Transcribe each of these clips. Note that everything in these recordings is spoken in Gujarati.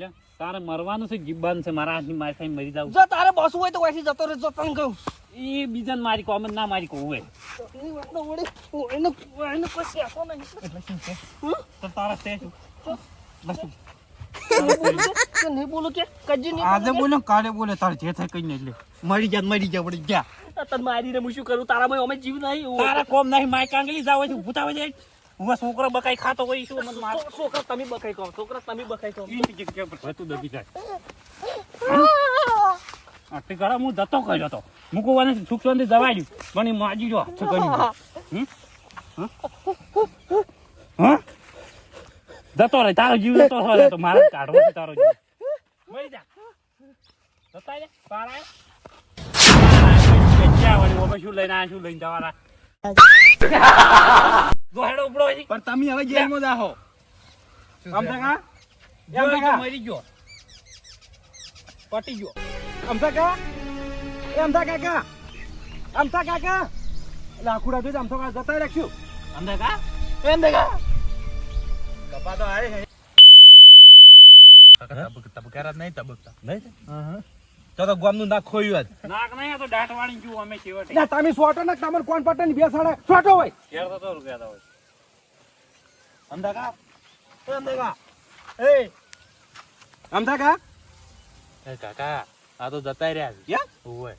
અલ્યા તારે મરવાનું છે જીવવાનું છે મારા હાથની મારી ખાઈ મરી જાવ જો તારે બસવું હોય તો વૈસી જતો રહેજો તને કહું એ બીજાને મારી કોમ ના મારી કહું હોય એની વાત તો વળી એને કોઈ શેકો નહીં એટલે શું છે તો તારા તે શું કે નહીં બોલું કે કજી નહીં આજે બોલે કાલે બોલે તારે જે થાય કઈ નહીં એટલે મરી જા વળી જા તને મારીને હું શું કરું તારામાં અમે જીવ નહીં તારા કોમ નહીં માય કાંગલી જાવ છે ભૂતા હોય જાય હું છોકરો બકાઈ ખાતો હોય શું મને માર છોકરા તમે બકાઈ કહો છોકરા તમે બકાઈ કહો ઈ જગ્યા પર તું દબી જાય આટલી ગાળા હું જતો કર્યો તો મૂકવાને સુખ શાંતિ દવાઈ પણ એ માજી જો હાથ કરી હા જતો રહે તારો જીવ જતો રહે તો મારે કાઢવો છે તારો જીવ મરી જા જતા રે પારા શું લઈને આ શું લઈને જવાના દોહેડો ઉપડો છે પણ તમે હવે જેલમાં જાહો અમથા કા મરી ગયો પટી ગયો અમથા કા એ અમથા કાકા લાખુડા જોઈ અમથા કા જતા રાખ્યું અમથા કા કપા તો આય હે તબકારા નહીં તબકતા નહીં તો ગોમનું નાક ખોયું નાક નહીં તો દાંટવાણી જો અમે છેવટે ના તમે સોટો ને તમને કોણ પટન બેસાડે સોટો હોય ઘેર તો રૂપિયા હોય અમથા કા એ અમથા કા એ કાકા આ તો જતા રહ્યા છે યા ઓય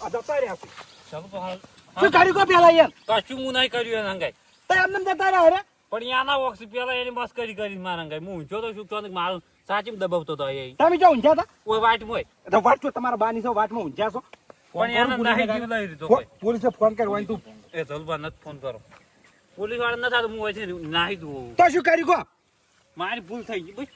આ જતા રહ્યા છે ચાલો તો હાલ શું કર્યું કો પેલા યાર કશું હું નહીં કર્યું એને અંગાઈ તો એમને જતા રહ્યા રે પણ યાના વોક્સ પેલા એની મસ્કરી કરી મારા અંગાઈ હું ઊંચો તો શું તો મારું સાચી દબાવતો તો એ તમે જો ઊંઝા હતા ઓય વાટ મોય તો વાટ છો તમારા બાની છો વાટમાં ઊંઝા છો પણ એને નહીં જીવ લઈ લીધો કોઈ પોલીસે ફોન કર્યો હોય તું એ જલબા નથી ફોન કરો પોલીસ વાળા ન થાય હું હોય છે નાહી દઉં તો શું કર્યું કો મારી ભૂલ થઈ ગઈ ભાઈ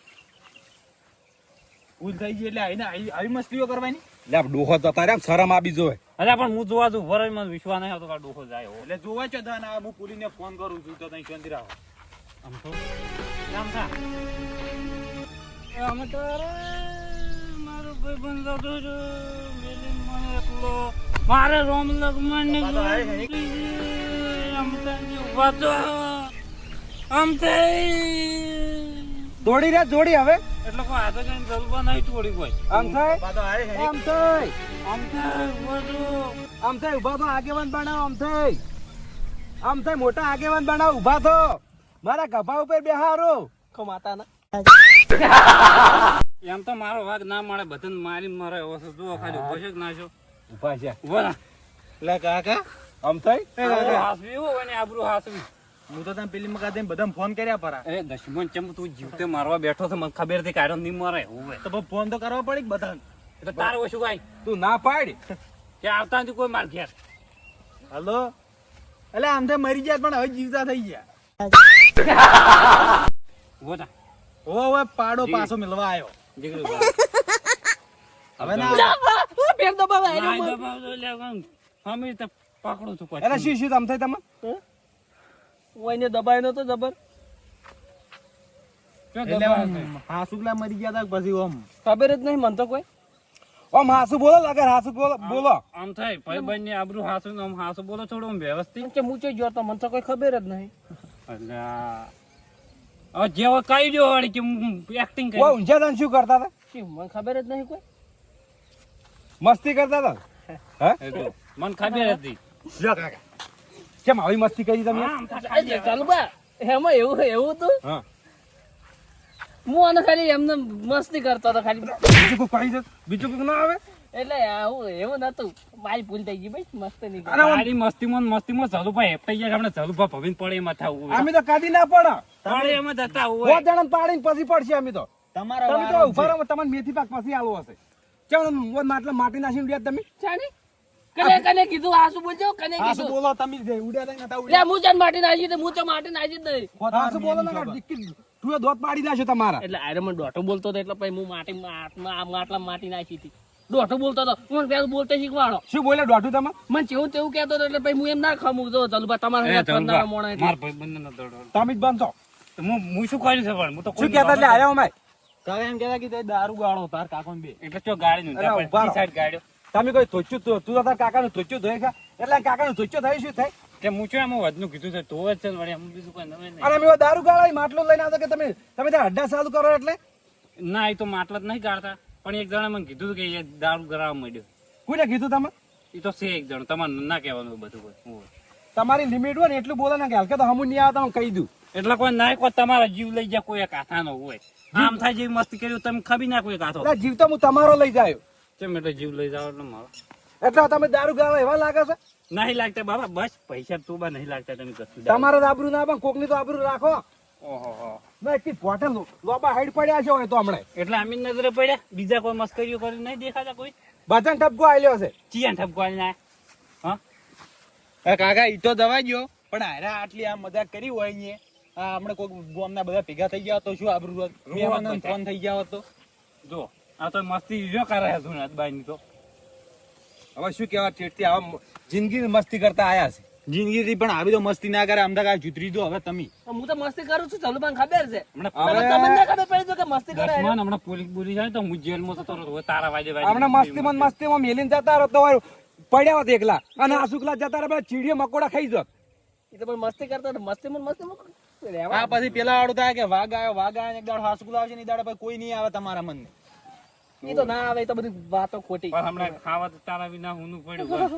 ભૂલ થઈ ગઈ એટલે આવી મસ્તીઓ કરવાની લે ડોહો જતા રે શરમ આવી જોય અરે પણ હું જોવા છું વરજ માં વિશ્વાસ નહીં આવતો કે ડોખો જાય એટલે જોવા છે ધન આ હું પોલીસને ફોન કરું છું તો તઈ શાંતિ રાખો આમ તો આમ થા આમ તો મારો ભાઈ બંધ હતો મેલી મને એકલો મારે રોમ લગમણ ને આમ તો વાતો આમ થઈ દોડી રે જોડી હવે એટલે કોઈ હાથે કઈ જલવા નહીં તોડી કોઈ આમ થાય વાતો આય હે આમ થાય આમ થાય બધું આમ થાય ઉભા તો આગેવાન બનાવ આમ થાય મોટા આગેવાન બનાવ ઉભા થો મારા ગભા ઉપર બેહારો માતાના એમ તો મારો વાગ ના મળે બધાને મારી મરે એવો છે જો ખાલી ઉભો છે કે ના છો ઉભા છે ઉભો ના લે કાકા આમ થાય હાસવી હોય ને આબરૂ હાસવી હું તો તને પેલી મકા દઈને બધા ફોન કર્યા પરા અરે દશમન ચમ તું જીવતે મારવા બેઠો છે મને ખબર હતી કાઢો નહીં મરે હોય તો ફોન તો કરવા પડી બધાને એટલે તારે ઓછું કાંઈ તું ના પાડ કે આવતા નથી કોઈ માર ઘેર હલો એટલે આમ તો મરી ગયા પણ હવે જીવતા થઈ ગયા ઉભો થા ઓવે પાડો પાછો મિલવા આવ્યો દીકરી હવે ના પેર દબાવે ના દબાવજો લે અમે તો પકડું છું એટલે પછી શું આમ થાય તમે ઓયને દબાય નતો જબર હાસુકલા મરી ગયા તા પછી ઓમ ખબર જ નહીં મન તો કોઈ ઓમ હાસુ બોલો લાગે હાસુ બોલો આમ થાય ભાઈ બહેન ની આબરૂ હાસુ આમ હાસુ બોલો થોડું આમ વ્યવસ્થિત કે મૂચે ગયો તો મને તો કોઈ ખબર જ નહીં એટલે હવે જેવો કહી દો વળી કે એક્ટિંગ ઓ કરી ઊંઝા દાન શું કરતા હતા શું મને ખબર જ નહીં કોઈ મસ્તી કરતા હતા હે મને ખબર હતી લ્યો કાકા કેમ આવી મસ્તી કરી તમે આમ થાય ચાલુબા એમાં એવું હતું હા હું આને ખાલી એમને મસ્તી કરતો હતો ખાલી બીજું કોઈ ના આવે એટલે આવું એવું નતું મારી ભૂલ થઈ ગઈ ભાઈ મસ્ત નહીં અરે મારી મસ્તીમાં ઝલુભાઈ હેપટાઈ ગયા આપણે ઝલુભા ભવીને પડે એમાં થવું અમે તો કાઢી ના પડે પડે એમાં જતા બહુ હોય જણા પાડીને પછી પડશે અમે તો તમારા તમે તો ઉભા રહો તમને મેથી પાક પછી આલો હશે કેમ માટલા માટી નાખીને ઉડ્યા તમે ચાની કને કીધું આસુ બોલજો કને હાસુ કીધું બોલો તમે ઉડ્યા નતા લે ઉડ્યા હું ચાન માટી નાખી દે હું તો માટી નાખી જ નહીં હાસુ બોલો ના ડિક્કી તું દોત પાડી નાખ્યો તમારા એટલે આરે મને દોઢો બોલતો હતો એટલે પછી હું માટલા માટી નાખી હતી દોઢો બોલતો હતો હું પેલું બોલતો શીખવાડો શું બોલે દોઢું તમે મને જેવું તેવું કહેતો હતો એટલે પછી હું એમ ના ખમું જો ચાલુબા તમારા હાથ ફરનારા મોણા એટલે માર ભાઈ બંને નો દોડો તમે જ બનશો હું શું કર્યું છે પણ હું તો શું કહેતા એટલે આયા અમે કાકા એમ કહેતા કે દારૂ ગાળો તાર કાકો બે એટલે ચો ગાડી નું અરે ઉભા રહો. સાઈડ ગાડ્યો તમે કોઈ ધોચ્યું તું તો તાર કાકાનું ધોચ્યું ધોઈ ખા એટલે કાકાનું ધોચ્યું થાય શું થાય કે હું શું એમ વધનું કીધું છે તો જ છે વળી એમ બીજું કોઈ નવે નહીં. અને અમે એવા દારૂ ગાળા માટલો લઈને આવતો કે તમે ત્યાં અડ્ડા ચાલુ કરો એટલે ના એ તો માટલા જ નહીં કાઢતા પણ એક જણા મને કીધું કે એ દારૂ કરાવવા માંડ્યો. કોઈને કીધું તમે એ તો છે એક જણ, તમારે ના કહેવાનું હોય બધું કોઈ. હોવે. તમારી લિમિટ હોય ને એટલું બોલે ને કે હલકે તો હમું નહીં આવતા હું કહી દઉં. એટલે કોઈ ના કોઈ તમારા જીવ લઈ જાય કોઈ એક હાથાનો હોય. આમ થાય જેવી મસ્તી કર્યું તમે ખબી નાખો એક હાથો. એટલે જીવ તો હું તમારો લઈ જાયો કેમ એટલે જીવ લઈ જાવ એટલે મારો એટલે તમે દારૂ ગાળા એવા લાગે છે. નહીં લાગતા બાબા, બસ પૈસા તું બા નહીં લાગતા તમે કશું. તમારે તો આબરૂ ના પણ કોકની તો આબરૂ રાખો. ઓહો. ના એક પોટે લોબા હાઈડ પડ્યા છે હોય તો હમણાં એટલે આમી નજરે પડ્યા બીજા કોઈ મસ્કરીઓ કરી નહીં દેખાતા કોઈ. બધાને ઠપકો આલ્યો છે. ચિયા ઠપકો આવીને આયા? એ કાકા ઈ તો દવા ગયો પણ હારા આટલી આ મજાક કરી હોય ને આ હમણાં કોઈ ગામના બધા ભેગા થઈ ગયા તો શું આબરૂ મહેમાનોને ફોન થઈ ગયા હોત તો જો આ તો મસ્તી જો કરે છે જૂના બાઈની તો. હવે શું કેવા ઠેઠથી આવા જિંદગી મસ્તી કરતા આયા છે. જિંદગી પણ આવી તો મસ્તી ના કરે અમદાવાદ આ જુતરી દો હવે તમે હું તો મસ્તી કરું છું ચાલુ પણ ખબર છે હમણાં તમને ના ખબર પડી કે મસ્તી કરે દસમાન હમણાં પોલીસ બોલી જાય તો હું જેલમાં જતો રહું. હવે તારા વાજે વાજે હમણાં મસ્તીમાં મેલીને જતા રહો તો પડ્યા હોત એકલા અને આ શુક્લા જતા રહે ચીડીઓ મકોડા ખાઈ જોત. એ તો પણ મસ્તી કરતો હતો મસ્તી આ પછી પેલા વાળું થાય કે વાઘ આવ્યો ને એક દાડો હાસુકુલ આવશે ને ઈ દાડો પછી કોઈ નહીં આવે તમારા મનને એ તો ના આવે એ તો બધી વાતો ખોટી પણ હમણાં ખાવા તો તારા વિના ઊનું પડ્યું હોય.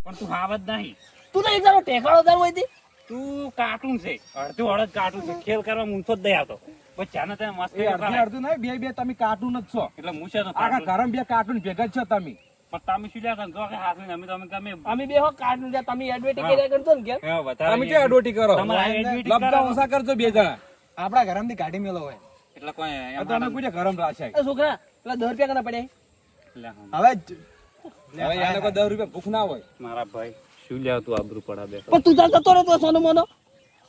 પણ તું ખાવા જ નહીં. તું તો એક તારો ટેકાળો દર હોય તું કાર્ટૂન છે, અડધું હળદ કાર્ટૂન છે. ખેલ કરવા ઊંચો જ દઈ આવતો પછી જાને ત્યાં મસ્તી અડધું નહીં બે તમે કાર્ટૂન જ છો. એટલે હું છે ને આખા ઘરમાં બે કાર્ટૂન ભેગા જ છો તમે. પણ તમે શું લ્યા કરો કે હાથ અમે તો અમે ગમે અમે બે હો કાર્ડ તમે એડવર્ટાઇઝ કર્યા કરતો ને કે હા, વધારે તમે ક્યાં અડોટી કરો તમારે advertise લબકા કરો. ઓછા કરજો બે જણા. આપણા ઘરમાંથી કાઢી મેલો હોય એટલે કોઈ આ તો અમે કોઈ ગરમ રાખ્યા. એ છોકરા પેલા 10 રૂપિયા કના પડ્યા એટલે હમ. હવે હવે યાને કોઈ 10 રૂપિયા ભૂખ ના હોય. મારા ભાઈ શું લ્યા તું આબરૂ પડા બે. પણ તું તાર જતો રહેતો સોનો મોનો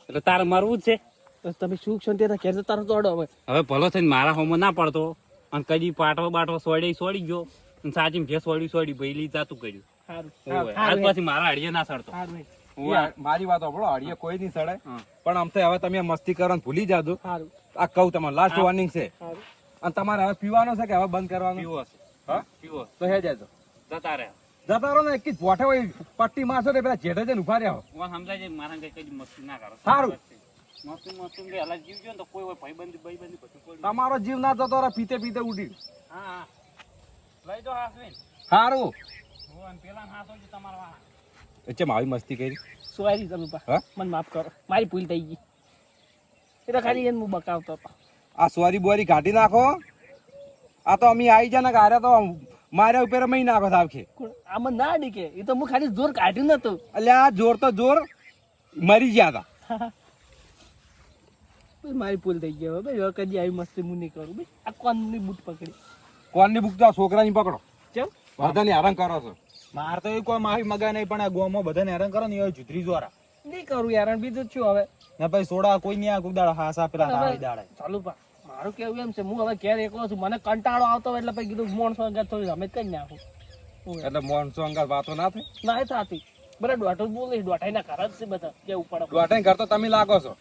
એટલે તારે મરવું જ છે. બસ તમે શું શાંતિ હતા ઘેર તારો તો અડો હવે હવે ભલો થઈને મારા હોમો ના પડતો અને કદી પાટવો બાટવો સોડી ગયો અને સાચી ઘેર સોડી ભઈલી જાતું કર્યું. સારું ઓવે. આજ પછી મારા અડીએ ના સડતો. સારું યાર, મારી વાત સાંભળો, હળીએ કોઈ નહીં સડે હા. પણ આમ તો હવે તમે આ મસ્તી કરો ને ભૂલી જાજો. સારું આ કહું તમારે લાસ્ટ વોર્નિંગ છે. સારું અને તમારે હવે પીવાનો છે કે હવે બંધ કરવાનો? પીવો છે. હા? પીવો તો હે જાજો જતા રહે. જતા રહો ને એક જ પોઠે હોય પટ્ટી મારશો ને પેલા જેઠે જઈને ઉભા રહ્યા. મને સમજાય છે મારા કઈ કઈ મસ્તી ના કરો. સારું. મસ્તી બે હાલ જીવજો ને તો કોઈ હોય ભાઈબંધી બધું પડ્યું. તમારો જીવ ના જતો રહે પીતે પીતે ઉડી. હા હા લઈ જો હાસવીન. સારું હું અને પેલા હાસો છે તમારા વાળા. એટલે મારી મસ્તી કરી. સોરી ચાલુ હા? મને માફ કરો મારી ભૂલ થઈ ગઈ એ તો ખાલી એને હું બકાવતો હતો આ સોરી બોરી કાઢી નાખો. આ તો અમે આવી જાય ને ગારે તો માર્યા ઉપર અમે નાખો સાવખે. આમાં ના અડી કે એ તો હું ખાલી જોર કાઢ્યું નતું એટલે આ જોર તો જોર મરી ગયા હતા. ભાઈ મારી ભૂલ થઈ ગઈ હવે ભાઈ હવે કદી આવી મસ્તી હું નહીં કરું ભાઈ આ કોનની બૂટ પકડી કોણની બુક તો આ છોકરાની પકડો. ચમ બધાને હેરાન કરો છો. માર તો એ કોઈ માફી મગા નહીં પણ આ ગોમાં બધાને હેરાન કરો ને એ જુતરી દ્વારા નહીં કરું યાર બીજું જ છું હવે ને પછી સોડા કોઈ નહીં આ કોઈ દાડા હાસા પેલા તાળી દાડે ચાલુ પા મારું કેવું એમ છે હું હવે ઘેર એકલો છું મને કંટાળો આવતો હોય એટલે પછી કીધું મોણસો આગળ થોડી રમે કરી નાખું એટલે મોનસો અંગાત વાતો ના થાય. ના એ થતી બધા દોઢો જ બોલે દોઢાઈના ઘર જ છે બધા કેવું પડે દોઢાઈ કરતો તમે લાગો છો.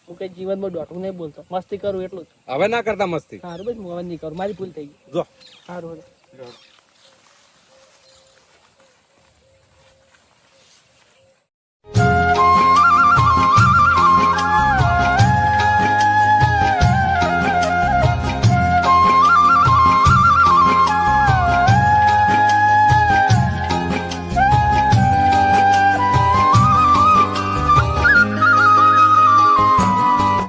હું કઈ જીવનમાં દોઢું નહીં બોલતો મસ્તી કરું એટલું જ હવે ના કરતા મસ્તી. સારું ભાઈ હું હવે નહીં કરું મારી ભૂલ થઈ ગઈ જો સારું